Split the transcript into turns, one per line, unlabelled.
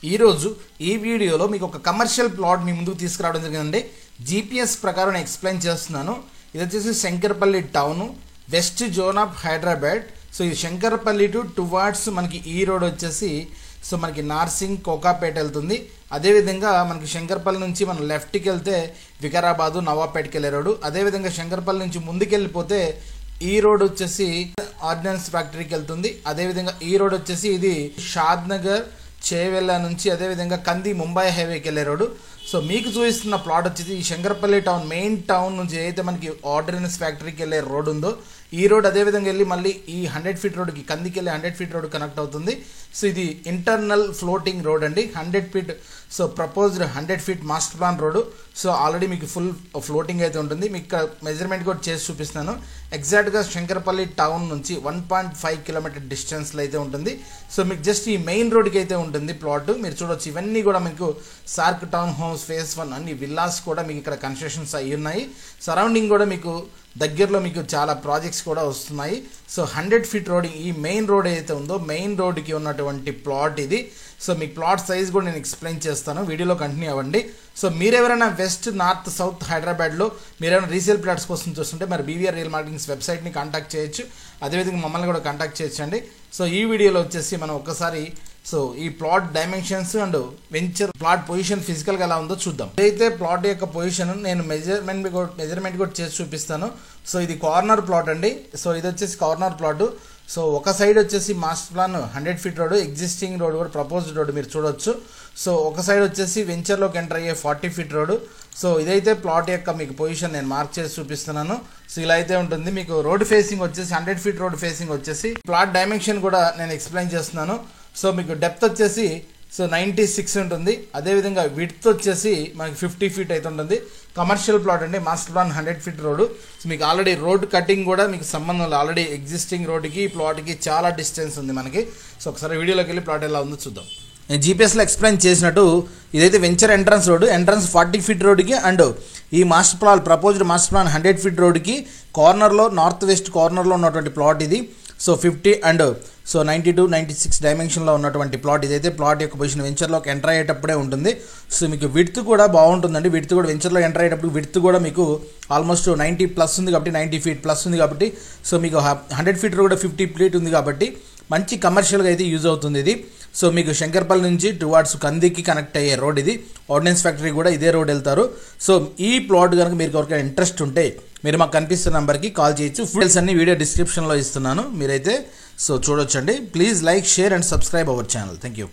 ఈ రోజు ఈ వీడియోలో మీకు ఒక కమర్షియల్ ప్లాట్ మీ ముందుకు తీసుకురావడం జరిగిందండి. జీపీఎస్ ప్రకారం నేను ఎక్స్ప్లెయిన్ చేస్తున్నాను. ఇది వచ్చేసి Shankarpally town, west zone of Hyderabad. So ఇది శంకరపల్లి టువార్డ్స్ మనకి ఈ రోడ్ వచ్చేసి మనకి నార్సింగ్ కోకాపేట వెళ్తుంది. అదేవిధంగా మనకి శంకరపల్లి నుంచి మనం లెఫ్ట్కి వెళ్తే వికారాబాదు నవాపేటకి వెళ్ళే రోడ్డు. అదేవిధంగా శంకరపల్లి నుంచి ముందుకెళ్ళిపోతే ఈ రోడ్ వచ్చేసి ఆర్డినెన్స్ ఫ్యాక్టరీకి వెళ్తుంది. అదేవిధంగా ఈ రోడ్ వచ్చేసి ఇది షాద్ నగర్ చేవెళ్ళ నుంచి అదేవిధంగా కంది ముంబై హైవేకి వెళ్ళే రోడ్డు. సో మీకు చూపిస్తున్న ప్లాట్ వచ్చేసి ఈ శంకరపల్లి టౌన్ మెయిన్ టౌన్ నుంచి ఏదైతే మనకి ఆర్డినెన్స్ ఫ్యాక్టరీకి వెళ్ళే రోడ్ ఉందో ఈ రోడ్ అదేవిధంగా వెళ్ళి మళ్ళీ ఈ 100 ఫీట్ రోడ్కి కందికి వెళ్ళి 100 ఫీట్ రోడ్ కనెక్ట్ అవుతుంది. సో ఇది ఇంటర్నల్ ఫ్లోటింగ్ రోడ్ అండి. 100 feet so proposed 100 feet master plan road. So already మీకు ఫుల్ ఫ్లోటింగ్ అయితే ఉంటుంది. మీకు ఇక్కడ మెజర్మెంట్ కూడా చేసి చూపిస్తున్నాను. ఎగ్జాక్ట్గా శంకరపల్లి టౌన్ నుంచి 1.5 కిలోమీటర్ డిస్టెన్స్లో అయితే ఉంటుంది. సో మీకు జస్ట్ ఈ మెయిన్ రోడ్కి అయితే ఉంటుంది ప్లాట్. మీరు చూడొచ్చు ఇవన్నీ కూడా మీకు సార్క్ టౌన్ హోమ్స్ ఫేజ్ 1 అన్ని విల్లాస్ కూడా మీకు ఇక్కడ కన్స్ట్రక్షన్స్ అయ్యి ఉన్నాయి. సరౌండింగ్ కూడా మీకు దగ్గరలో మీకు చాలా ప్రాజెక్ట్స్ కూడా వస్తున్నాయి. సో 100 ఫీట్ రోడ్ ఈ మెయిన్ రోడ్ ఏదైతే ఉందో మెయిన్ రోడ్కి ఉన్నటువంటి ప్లాట్ ఇది. సో మీ ప్లాట్ సైజ్ కూడా నేను ఎక్స్ప్లెయిన్ చేస్తాను, వీడియోలో కంటిన్యూ అవ్వండి. సో మీరెవరైనా వెస్ట్ నార్త్ సౌత్ హైదరాబాద్లో మీరేమైనా రీసేల్ ప్లాట్స్ కోసం చూస్తుంటే మరి బీవీఆర్ రియల్ మార్కెటింగ్స్ వెబ్సైట్ని కాంటాక్ట్ చేయొచ్చు. అదేవిధంగా మమ్మల్ని కూడా కాంటాక్ట్ చేయొచ్చు అండి. సో ఈ వీడియోలో వచ్చేసి మనం ఒకసారి సో ఈ plot dimensions and venture plot position ఫిజికల్గా ఎలా ఉందో చూద్దాం. ఇదైతే ప్లాట్ యొక్క పొజిషన్ నేను మెజర్మెంట్ కూడా చేసి చూపిస్తాను. సో ఇది కార్నర్ ప్లాట్ అండి. సో ఇది వచ్చేసి కార్నర్ ప్లాట్. సో ఒక సైడ్ వచ్చేసి master plan 100 feet road, existing road కూడా ప్రపోజ్డ్ రోడ్ మీరు చూడొచ్చు. సో ఒక సైడ్ వచ్చేసి వెంచర్లోకి ఎంటర్ అయ్యే 40 ఫీట్ రోడ్. సో ఇదైతే ప్లాట్ యొక్క మీకు పొజిషన్ నేను మార్క్ చేసి చూపిస్తున్నాను. సో ఇలా అయితే ఉంటుంది. మీకు రోడ్ ఫేసింగ్ వచ్చేసి 100 ఫీట్ రోడ్ ఫేసింగ్ వచ్చేసి ప్లాట్ డైమెన్షన్ కూడా నేను ఎక్స్ప్లెయిన్ చేస్తున్నాను. సో మీకు డెప్త్ వచ్చేసి 96 ఉంటుంది. అదేవిధంగా విడ్త్ వచ్చేసి మనకి 50 ఫీట్ అయితే ఉంటుంది. కమర్షియల్ ప్లాట్ అండి, master plan 100 feet road. So మీకు ఆల్రెడీ రోడ్ కటింగ్ కూడా మీకు సంబంధం లేదు. ఆల్రెడీ ఎగ్జిస్టింగ్ రోడ్కి ప్లాట్కి చాలా డిస్టెన్స్ ఉంది మనకి. సో ఒకసారి వీడియోలోకి వెళ్ళి ప్లాట్ ఎలా ఉందో చూద్దాం. నేను జీపీఎస్లో ఎక్స్ప్లెయిన్ చేసినట్టు ఇదైతే venture entrance road, entrance 40 feet రోడ్కి అండ్ ఈ master plan proposed master plan 100 feet రోడ్కి కార్నర్లో నార్త్ వెస్ట్ కార్నర్లో ఉన్నటువంటి ప్లాట్ ఇది. సో 50 అండ్ 92, 96 డైమెన్షన్లో ఉన్నటువంటి ప్లాట్ ఇదైతే ప్లాట్ యొక్క పొజిషన్ వెంచర్లోకి ఎంటర్ అయ్యేటప్పుడే ఉంటుంది. సో మీకు విడ్త్ కూడా బాగుంటుందండి. విడ్త్ కూడా వెంచర్లో ఎంటర్ అయ్యేటప్పుడు విడ్త్ కూడా మీకు ఆల్మోస్ట్ 90 ప్లస్ ఉంది కాబట్టి 90 ఫీట్ ప్లస్ ఉంది కాబట్టి సో మీకు 100 ఫీట్ కూడా 50 ఫీట్ ఉంది కాబట్టి మంచి కమర్షియల్గా అయితే యూజ్ అవుతుంది ఇది. సో మీకు శంకర్పల్లి నుంచి టువార్డ్స్ కందికి కనెక్ట్ అయ్యే రోడ్ ఇది. ఆర్డినెన్స్ ఫ్యాక్టరీ కూడా ఇదే రోడ్ వెళ్తారు. సో ఈ ప్లాట్ కనుక మీరు ఎవరికైనా ఇంట్రెస్ట్ ఉంటే మీరు మాకు కనిపిస్తున్న నెంబర్కి కాల్ చేయొచ్చు. డీటెయిల్స్ అన్ని వీడియో డిస్క్రిప్షన్లో ఇస్తున్నాను, మీరైతే సో చూడొచ్చండి. Please like, share and subscribe our channel. Thank you.